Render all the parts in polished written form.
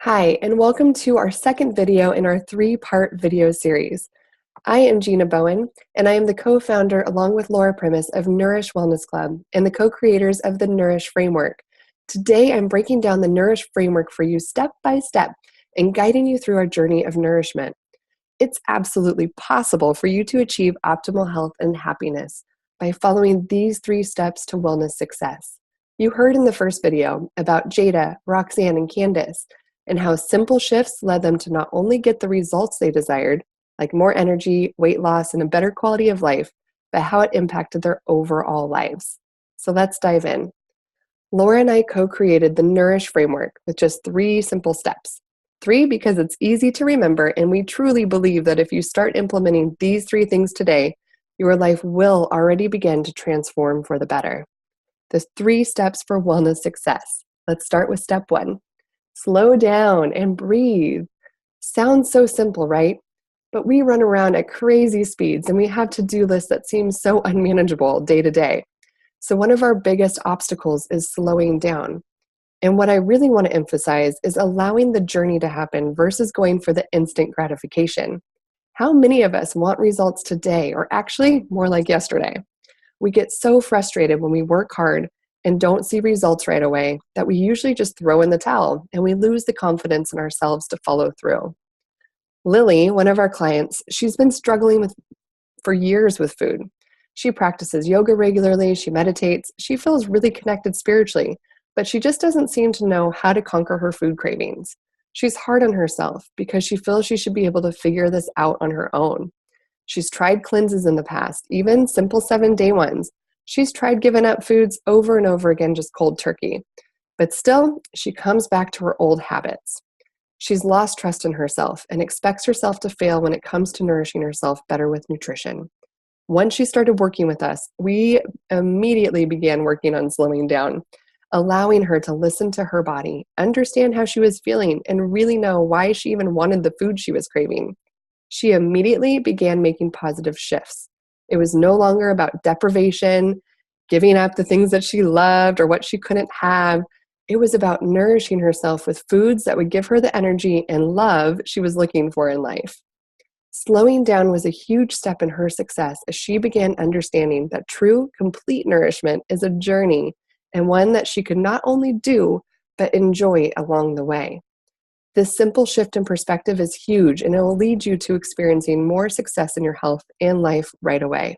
Hi, and welcome to our second video in our three-part video series. I am Gina Bowen, and I am the co-founder along with Laura Primus of Nourish Wellness Club and the co-creators of the Nourish Framework. Today, I'm breaking down the Nourish Framework for you step by step and guiding you through our journey of nourishment. It's absolutely possible for you to achieve optimal health and happiness by following these 3 steps to wellness success. You heard in the first video about Jada, Roxanne, and Candace, and how simple shifts led them to not only get the results they desired, like more energy, weight loss, and a better quality of life, but how it impacted their overall lives. So let's dive in. Laura and I co-created the Nourish Framework with just 3 simple steps. 3 because it's easy to remember, and we truly believe that if you start implementing these 3 things today, your life will already begin to transform for the better. The 3 steps for wellness success. Let's start with step 1. Slow down and breathe. Sounds so simple, right? But we run around at crazy speeds and we have to-do lists that seem so unmanageable day to day. So one of our biggest obstacles is slowing down. And what I really want to emphasize is allowing the journey to happen versus going for the instant gratification. How many of us want results today, or actually more like yesterday? We get so frustrated when we work hard and don't see results right away that we usually just throw in the towel and we lose the confidence in ourselves to follow through. Lily, one of our clients, she's been struggling for years with food. She practices yoga regularly, she meditates, she feels really connected spiritually, but she just doesn't seem to know how to conquer her food cravings. She's hard on herself because she feels she should be able to figure this out on her own. She's tried cleanses in the past, even simple 7-day ones. She's tried giving up foods over and over again, just cold turkey. But still, she comes back to her old habits. She's lost trust in herself and expects herself to fail when it comes to nourishing herself better with nutrition. Once she started working with us, we immediately began working on slowing down, allowing her to listen to her body, understand how she was feeling, and really know why she even wanted the food she was craving. She immediately began making positive shifts. It was no longer about deprivation, giving up the things that she loved or what she couldn't have. It was about nourishing herself with foods that would give her the energy and love she was looking for in life. Slowing down was a huge step in her success as she began understanding that true, complete nourishment is a journey and one that she could not only do, but enjoy along the way. This simple shift in perspective is huge, and it will lead you to experiencing more success in your health and life right away.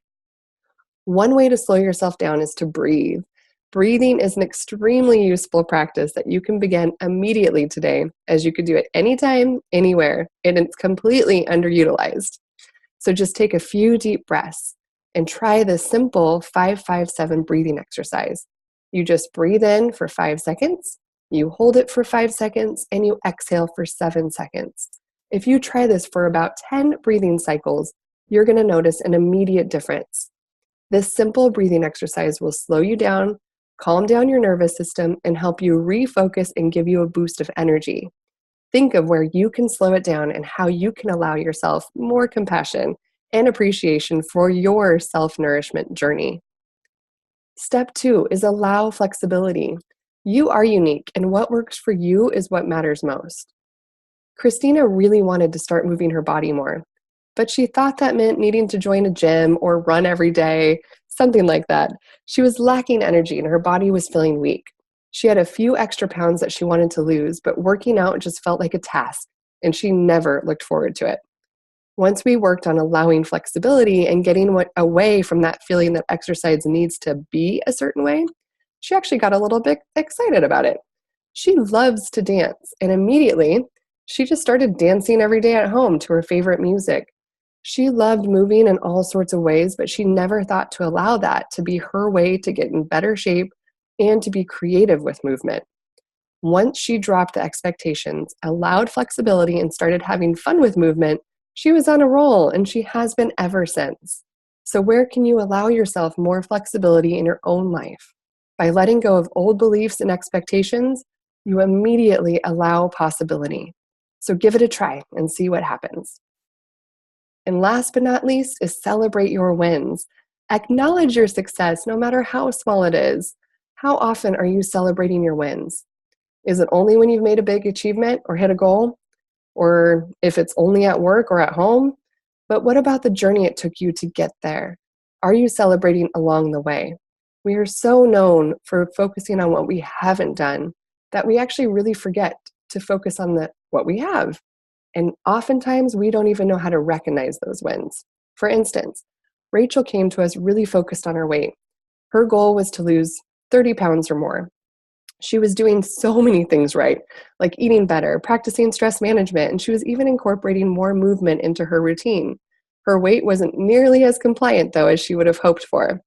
One way to slow yourself down is to breathe. Breathing is an extremely useful practice that you can begin immediately today, as you could do it anytime, anywhere, and it's completely underutilized. So just take a few deep breaths and try this simple 5-5-7 breathing exercise. You just breathe in for 5 seconds. You hold it for 5 seconds and you exhale for 7 seconds. If you try this for about 10 breathing cycles, you're going to notice an immediate difference. This simple breathing exercise will slow you down, calm down your nervous system, and help you refocus and give you a boost of energy. Think of where you can slow it down and how you can allow yourself more compassion and appreciation for your self-nourishment journey. Step 2 is allow flexibility. You are unique, and what works for you is what matters most. Christina really wanted to start moving her body more, but she thought that meant needing to join a gym or run every day, something like that. She was lacking energy and her body was feeling weak. She had a few extra pounds that she wanted to lose, but working out just felt like a task, and she never looked forward to it. Once we worked on allowing flexibility and getting away from that feeling that exercise needs to be a certain way, she actually got a little bit excited about it. She loves to dance, and immediately, she just started dancing every day at home to her favorite music. She loved moving in all sorts of ways, but she never thought to allow that to be her way to get in better shape and to be creative with movement. Once she dropped the expectations, allowed flexibility, and started having fun with movement, she was on a roll, and she has been ever since. So where can you allow yourself more flexibility in your own life? By letting go of old beliefs and expectations, you immediately allow possibility. So give it a try and see what happens. And last but not least is celebrate your wins. Acknowledge your success, no matter how small it is. How often are you celebrating your wins? Is it only when you've made a big achievement or hit a goal? Or if it's only at work or at home? But what about the journey it took you to get there? Are you celebrating along the way? We are so known for focusing on what we haven't done that we actually really forget to focus on what we have. And oftentimes we don't even know how to recognize those wins. For instance, Rachel came to us really focused on her weight. Her goal was to lose 30 pounds or more. She was doing so many things right, like eating better, practicing stress management, and she was even incorporating more movement into her routine. Her weight wasn't nearly as compliant, though, as she would have hoped for.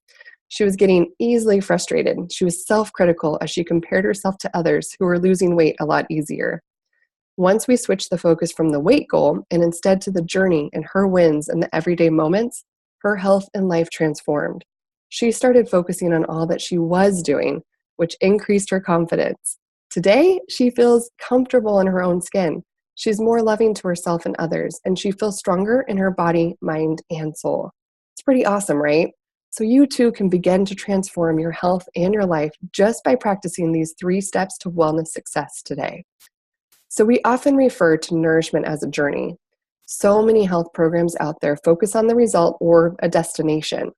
She was getting easily frustrated. She was self-critical as she compared herself to others who were losing weight a lot easier. Once we switched the focus from the weight goal and instead to the journey and her wins and the everyday moments, her health and life transformed. She started focusing on all that she was doing, which increased her confidence. Today, she feels comfortable in her own skin. She's more loving to herself and others, and she feels stronger in her body, mind, and soul. It's pretty awesome, right? So you too can begin to transform your health and your life just by practicing these 3 steps to wellness success today. So we often refer to nourishment as a journey. So many health programs out there focus on the result or a destination.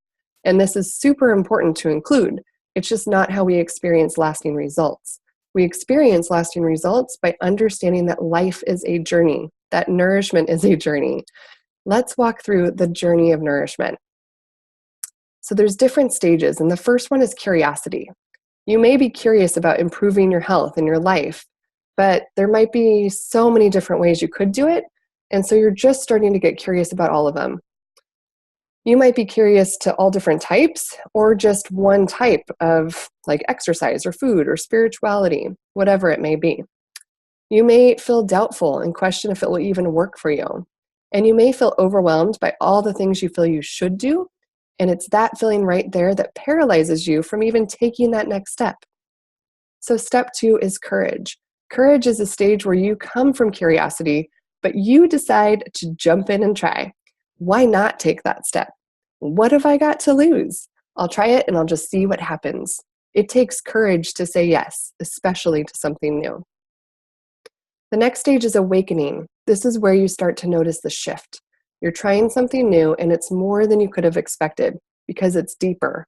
And this is super important to include. It's just not how we experience lasting results. We experience lasting results by understanding that life is a journey, that nourishment is a journey. Let's walk through the journey of nourishment. So there's different stages, and the first one is curiosity. You may be curious about improving your health and your life, but there might be so many different ways you could do it, and so you're just starting to get curious about all of them. You might be curious to all different types or just one type of like exercise or food or spirituality, whatever it may be. You may feel doubtful and question if it will even work for you. And you may feel overwhelmed by all the things you feel you should do. And it's that feeling right there that paralyzes you from even taking that next step. So step 2 is courage. Courage is a stage where you come from curiosity, but you decide to jump in and try. Why not take that step? What have I got to lose? I'll try it and I'll just see what happens. It takes courage to say yes, especially to something new. The next stage is awakening. This is where you start to notice the shift. You're trying something new and it's more than you could have expected because it's deeper.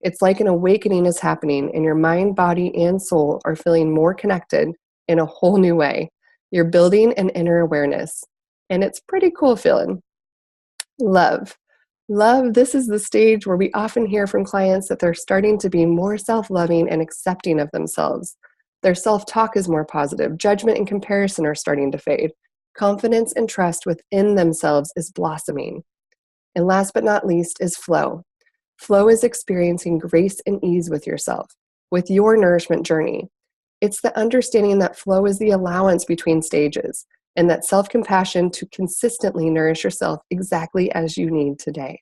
It's like an awakening is happening and your mind, body, and soul are feeling more connected in a whole new way. You're building an inner awareness, and it's pretty cool feeling. Love. Love, this is the stage where we often hear from clients that they're starting to be more self-loving and accepting of themselves. Their self-talk is more positive. Judgment and comparison are starting to fade. Confidence and trust within themselves is blossoming. And last but not least is flow. Flow is experiencing grace and ease with yourself, with your nourishment journey. It's the understanding that flow is the allowance between stages, and that self-compassion to consistently nourish yourself exactly as you need today.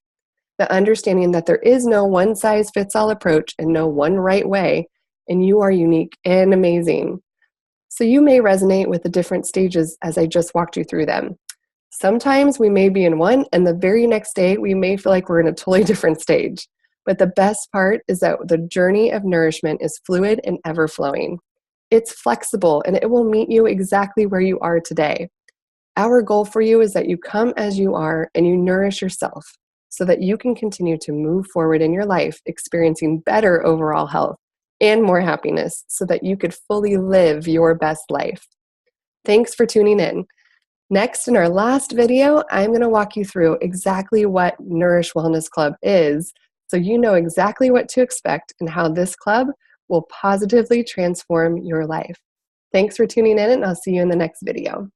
The understanding that there is no one-size-fits-all approach and no one right way, and you are unique and amazing. So you may resonate with the different stages as I just walked you through them. Sometimes we may be in one, and the very next day we may feel like we're in a totally different stage. But the best part is that the journey of nourishment is fluid and ever-flowing. It's flexible, and it will meet you exactly where you are today. Our goal for you is that you come as you are and you nourish yourself so that you can continue to move forward in your life, experiencing better overall health and more happiness so that you could fully live your best life. Thanks for tuning in. Next, in our last video, I'm going to walk you through exactly what Nourish Wellness Club is so you know exactly what to expect and how this club will positively transform your life. Thanks for tuning in, and I'll see you in the next video.